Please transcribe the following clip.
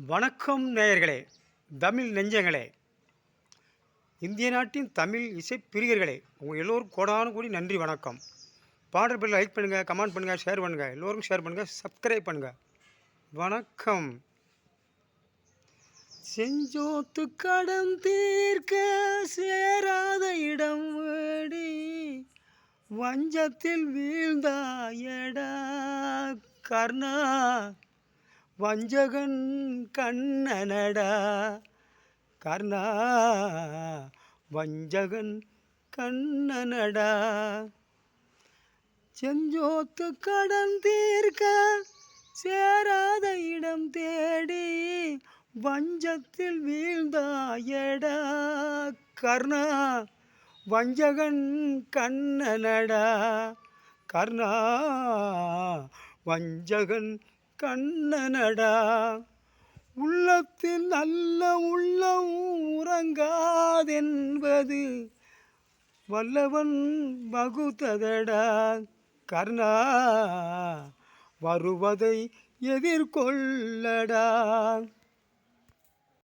வணக்கம் நேயர்களே, தமிழ் நெஞ்சங்களே, இந்திய நாட்டின் தமிழ் இசை பிரியர்களே, உங்கள் எல்லோரும் கோடானு கோடி நன்றி வணக்கம். பாடல் பேர் லைக் பண்ணுங்கள், கமெண்ட் பண்ணுங்கள், ஷேர் பண்ணுங்கள், எல்லோருக்கும் ஷேர் பண்ணுங்கள், சப்ஸ்கிரைப் பண்ணுங்கள். வணக்கம். செஞ்சோத்து கடன் தீர்க்க சேராத இடம் வேடி வஞ்சத்தில் வீழ்ந்தாயடா கர்ணா, வஞ்சகன் கண்ணனடா கர்ணா, வஞ்சகன் கண்ணனடா. செஞ்சோத்து கடன் தீர்க்க சேராத இடம் தேடி வஞ்சத்தில் வீழ்ந்தாயடா கர்ணா, வஞ்சகன் கண்ணனடா கர்ணா, வஞ்சகன் கண்ணனடா. உள்ளத்தில் நல்ல உள்ளம் உறங்காதென்பது வல்லவன் வகுத்ததடா கர்ணா, வருவதை எதிர்கொள்ளடா